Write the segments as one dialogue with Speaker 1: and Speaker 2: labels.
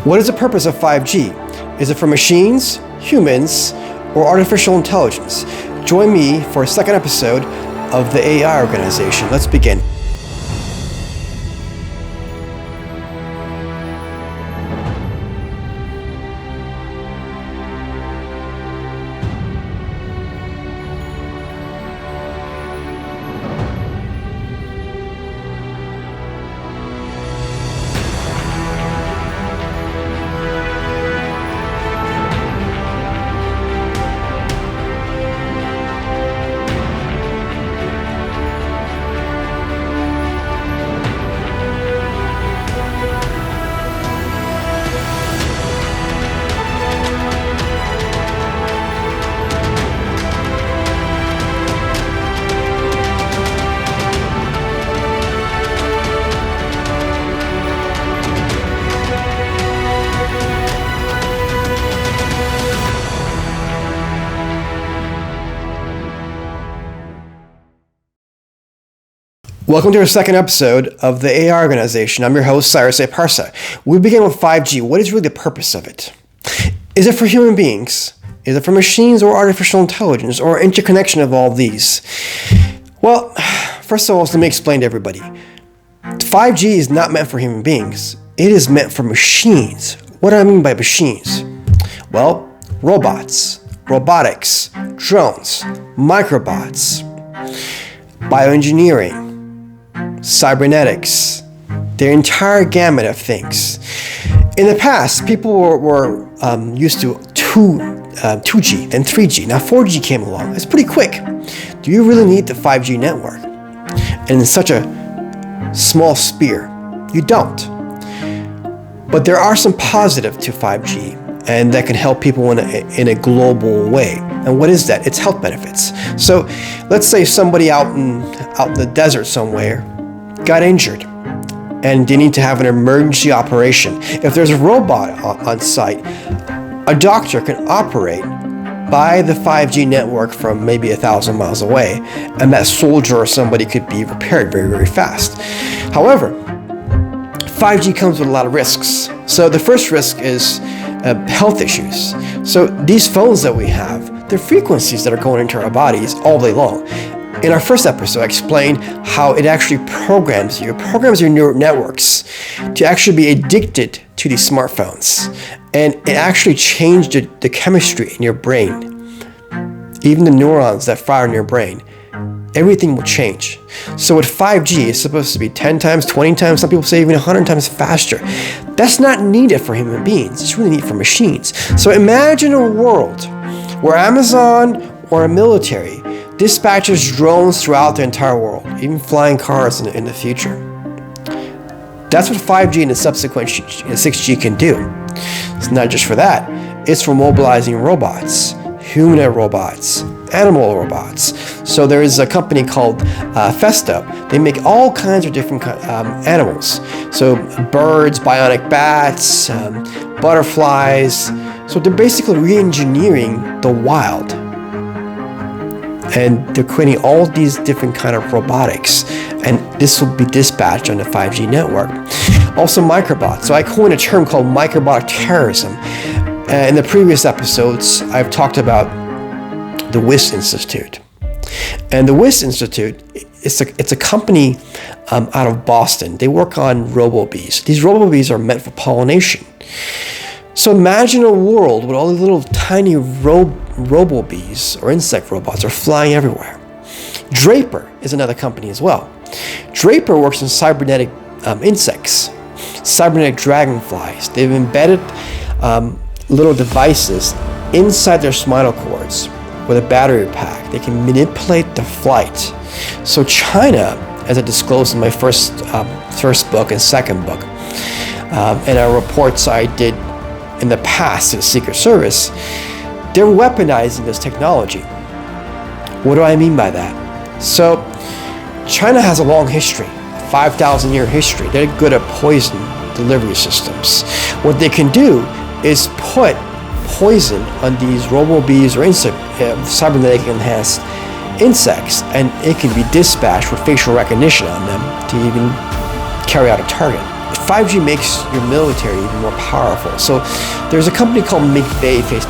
Speaker 1: What is the purpose of 5G? Is it for machines, humans, or artificial intelligence? Join me for a second episode of the AI organization. Let's begin. Welcome to our second episode of the AI organization. I'm your host, Cyrus Parsa. We begin with 5G. What is really the purpose of it? Is it for human beings? Is it for machines or artificial intelligence or interconnection of all these? Well, first of all, let me explain to everybody. 5G is not meant for human beings. It is meant for machines. What do I mean by machines? Well, robots, robotics, drones, microbots, bioengineering, Cybernetics, their entire gamut of things. In the past, people were used to 2G, then 3G. Now 4G came along. It's pretty quick. Do you really need the 5G network? And in such a small sphere, you don't. But there are some positive to 5G, and that can help people in a global way. And what is that? It's health benefits. So let's say somebody out in the desert somewhere got injured and they need to have an emergency operation. If there's a robot on site, a doctor can operate by the 5G network from maybe 1,000 miles away, and that soldier or somebody could be repaired very, very fast. However, 5G comes with a lot of risks. So the first risk is health issues. So these phones that we have, the frequencies that are going into our bodies all day long. In our first episode, I explained how it actually programs your neural networks to actually be addicted to these smartphones. And it actually changed the chemistry in your brain. Even the neurons that fire in your brain, everything will change. So with 5G, it's supposed to be 10 times, 20 times, some people say even 100 times faster. That's not needed for human beings. It's really needed for machines. So imagine a world where Amazon or a military dispatches drones throughout the entire world, even flying cars in the future. That's what 5G and the subsequent 6G can do. It's not just for that. It's for mobilizing robots, humanoid robots, animal robots. So there is a company called Festo. They make all kinds of different animals. So birds, bionic bats, butterflies. So they're basically re-engineering the wild. And they're creating all these different kind of robotics. And this will be dispatched on the 5G network. Also microbots. So I coined a term called microbotic terrorism. In the previous episodes, I've talked about the Wyss Institute. And the Wyss Institute, it's a company out of Boston. They work on robobees. These robobees are meant for pollination. So imagine a world with all these little tiny robobees or insect robots are flying everywhere. Draper is another company as well. Draper works in cybernetic insects, cybernetic dragonflies. They've embedded little devices inside their spinal cords with a battery pack. They can manipulate the flight. So China, as I disclosed in my first book and second book, and our reports I did in the past to the Secret Service, they're weaponizing this technology. What do I mean by that? So China has a long history, 5,000-year history. They're good at poison delivery systems. What they can do is put poison on these robobees or cybernetic enhanced insects, and it can be dispatched with facial recognition on them to even carry out a target. 5G makes your military even more powerful. So there's a company called McVeigh Face++.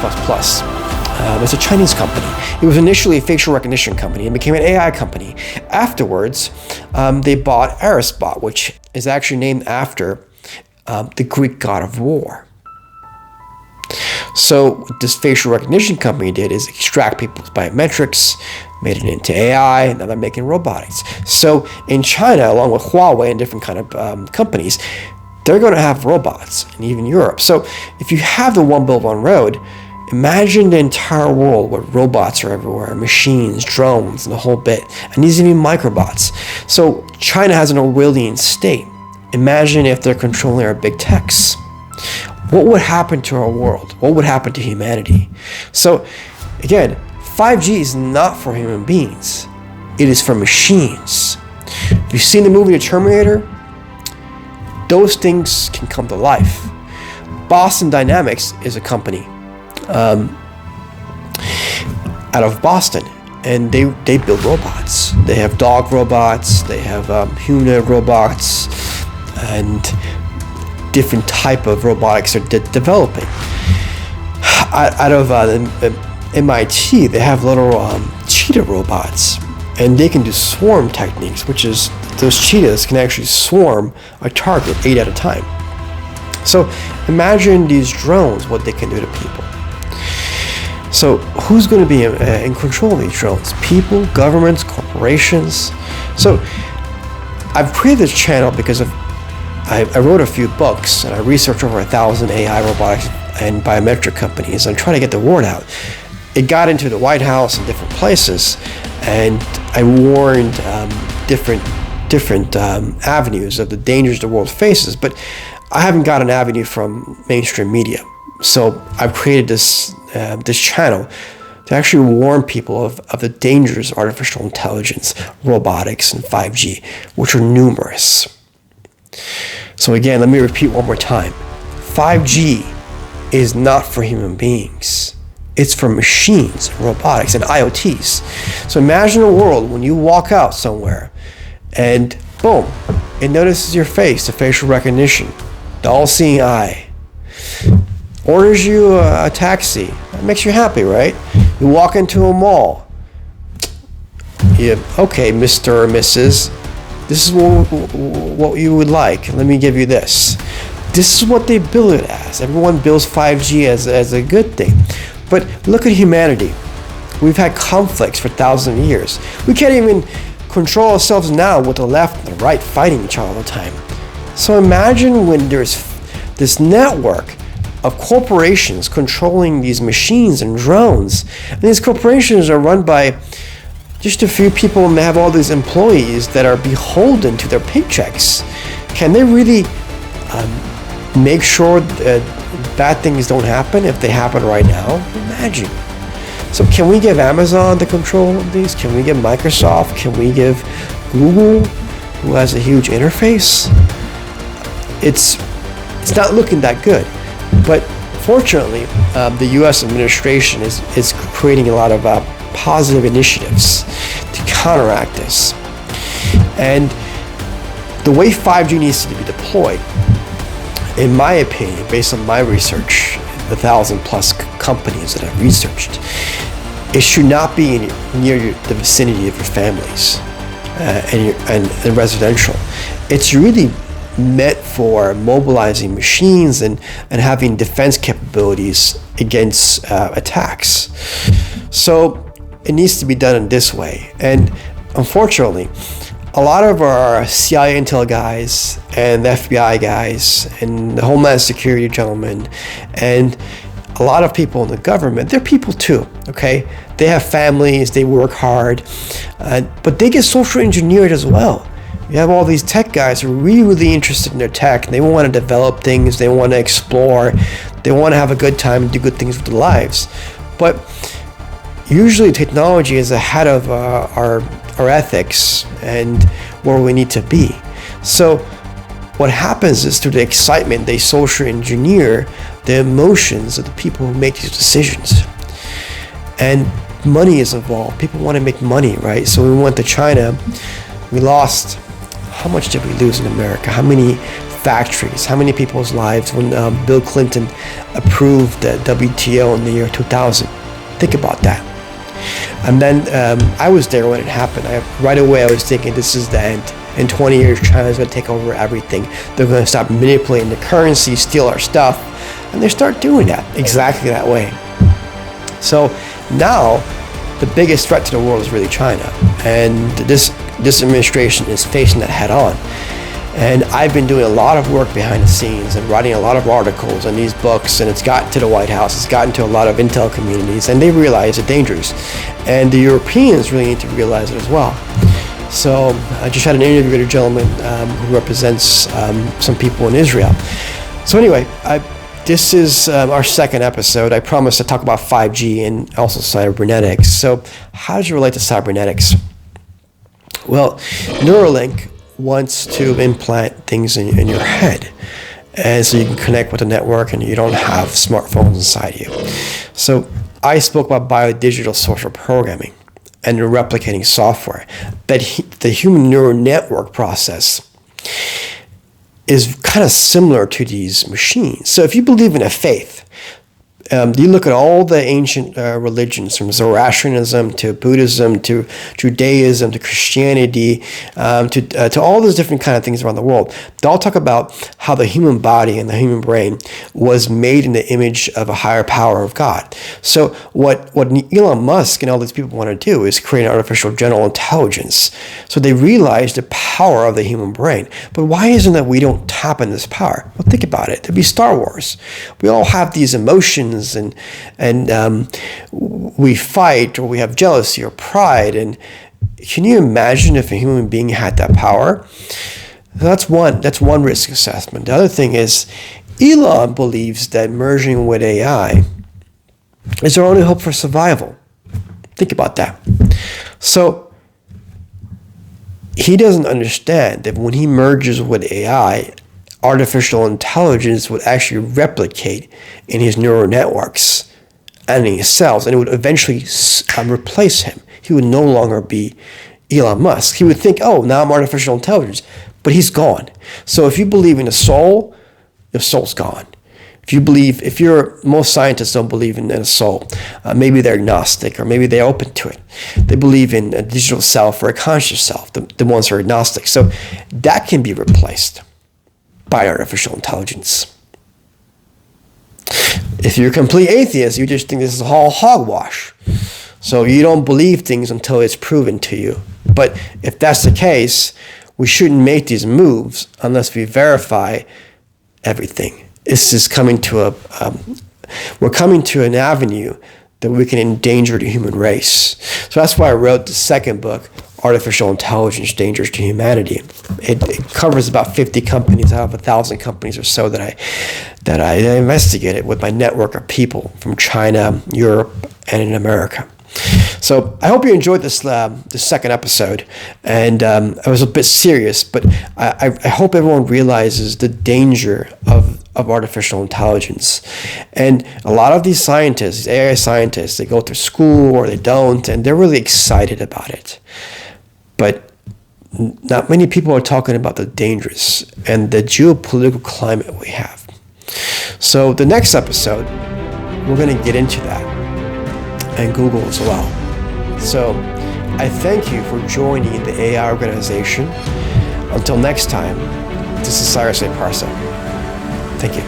Speaker 1: It's a Chinese company. It was initially a facial recognition company and became an AI company. Afterwards, they bought Arisbot, which is actually named after the Greek god of war. So what this facial recognition company did is extract people's biometrics, made it into AI, and now they're making robotics. So in China, along with Huawei and different kind of companies, they're going to have robots, and even Europe. So if you have the One Belt, One Road, imagine the entire world where robots are everywhere, machines, drones, and the whole bit, and these even microbots. So China has an Orwellian state. Imagine if they're controlling our big techs. What would happen to our world? What would happen to humanity? So again, 5G is not for human beings. It is for machines. If you've seen the movie The Terminator, those things can come to life. Boston Dynamics is a company out of Boston, and they build robots. They have dog robots, they have humanoid robots, and different type of robotics are developing. Out of MIT, they have little cheetah robots, and they can do swarm techniques, which is those cheetahs can actually swarm a target 8 at a time. So imagine these drones, what they can do to people. So who's going to be in control of these drones? People, governments, corporations. So I've created this channel because I wrote a few books, and I researched over 1,000 AI, robotics, and biometric companies, and trying to get the word out. It got into the White House and different places, and I warned different avenues of the dangers the world faces, but I haven't got an avenue from mainstream media. So I've created this channel to actually warn people of the dangers of artificial intelligence, robotics, and 5G, which are numerous. So again, let me repeat one more time. 5G is not for human beings. It's for machines, robotics, and IoTs. So imagine a world when you walk out somewhere and boom, it notices your face, the facial recognition, the all-seeing eye. Orders you a taxi. That makes you happy, right? You walk into a mall. Okay, Mr. or Mrs., this is what you would like. Let me give you this. This is what they bill it as. Everyone bills 5G as a good thing. But look at humanity. We've had conflicts for thousands of years. We can't even control ourselves now with the left and the right fighting each other all the time. So imagine when there's this network of corporations controlling these machines and drones. And these corporations are run by just a few people, and they have all these employees that are beholden to their paychecks. Can they really make sure that bad things don't happen if they happen right now? Imagine. So can we give Amazon the control of these? Can we give Microsoft? Can we give Google, who has a huge interface? It's not looking that good. But fortunately, the U.S. administration is creating a lot of positive initiatives to counteract this. And the way 5G needs to be deployed, in my opinion, based on my research, the 1,000+ companies that I've researched, it should not be near the vicinity of your families and residential. It's really meant for mobilizing machines and having defense capabilities against attacks. So it needs to be done in this way. And unfortunately, a lot of our CIA intel guys and the FBI guys and the Homeland Security gentlemen and a lot of people in the government, they're people too, okay? They have families, they work hard, but they get social engineered as well. You have all these tech guys who are really, really interested in their tech, and they want to develop things, they want to explore, they want to have a good time and do good things with their lives. But usually technology is ahead of our ethics and where we need to be. So what happens is through the excitement, they social engineer the emotions of the people who make these decisions. And money is involved. People want to make money, right? So we went to China, we lost. How much did we lose in America? How many factories? How many people's lives when Bill Clinton approved the WTO in the year 2000? Think about that. And then I was there when it happened. Right away I was thinking, this is the end. In 20 years, China's going to take over everything. They're going to stop manipulating the currency, steal our stuff, and they start doing that exactly that way. So now, the biggest threat to the world is really China, and this administration is facing that head on. And I've been doing a lot of work behind the scenes and writing a lot of articles and these books, and it's gotten to the White House, it's gotten to a lot of intel communities, and they realize the dangers. And the Europeans really need to realize it as well. So I just had an interview with a gentleman who represents some people in Israel. So anyway, this is our second episode. I promised to talk about 5G and also cybernetics. So how does it relate to cybernetics? Well, Neuralink wants to implant things in your head, and so you can connect with the network and you don't have smartphones inside you. So I spoke about biodigital social programming and the replicating software. That the human neural network process is kind of similar to these machines. So if you believe in a faith, you look at all the ancient religions, from Zoroastrianism to Buddhism to Judaism to Christianity, to all those different kind of things around the world. They all talk about how the human body and the human brain was made in the image of a higher power of God. So what Elon Musk and all these people want to do is create an artificial general intelligence. So they realize the power of the human brain. But why isn't it we don't tap in this power? Well, think about it. It'd be Star Wars. We all have these emotions, and we fight, or we have jealousy or pride. And can you imagine if a human being had that power? That's one risk assessment. The other thing is, Elon believes that merging with AI is our only hope for survival. Think about that. So he doesn't understand that when he merges with AI, artificial intelligence would actually replicate in his neural networks and in his cells, and it would eventually replace him. He would no longer be Elon Musk. He would think, oh, now I'm artificial intelligence, but he's gone. So if you believe in a soul, your soul's gone. Most scientists don't believe in a soul. Maybe they're agnostic, or maybe they're open to it. They believe in a digital self or a conscious self, the ones who are agnostic. So that can be replaced by artificial intelligence. If you're a complete atheist, you just think this is all hogwash. So you don't believe things until it's proven to you. But if that's the case, we shouldn't make these moves unless we verify everything. This is we're coming to an avenue that we can endanger the human race. So that's why I wrote the second book, Artificial Intelligence, Dangers to Humanity. It covers about 50 companies out of 1,000 companies or so that I investigated with my network of people from China, Europe, and in America. So I hope you enjoyed this second episode, and I was a bit serious, but I hope everyone realizes the danger of artificial intelligence. And a lot of these scientists, these AI scientists, they go to school or they don't, and they're really excited about it. But not many people are talking about the dangers and the geopolitical climate we have. So the next episode, we're going to get into that, and Google as well. So I thank you for joining the AI organization. Until next time, this is Cyrus Parsa. Thank you.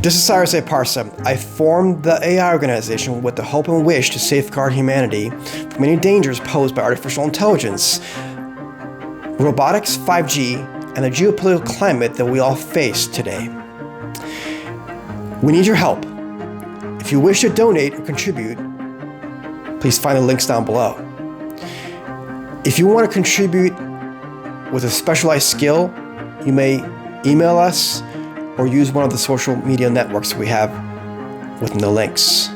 Speaker 1: This is Cyrus Parsa. I formed the AI organization with the hope and wish to safeguard humanity from any dangers posed by artificial intelligence, robotics, 5G, and the geopolitical climate that we all face today. We need your help. If you wish to donate or contribute, please find the links down below. If you want to contribute with a specialized skill, you may email us or use one of the social media networks we have within the links.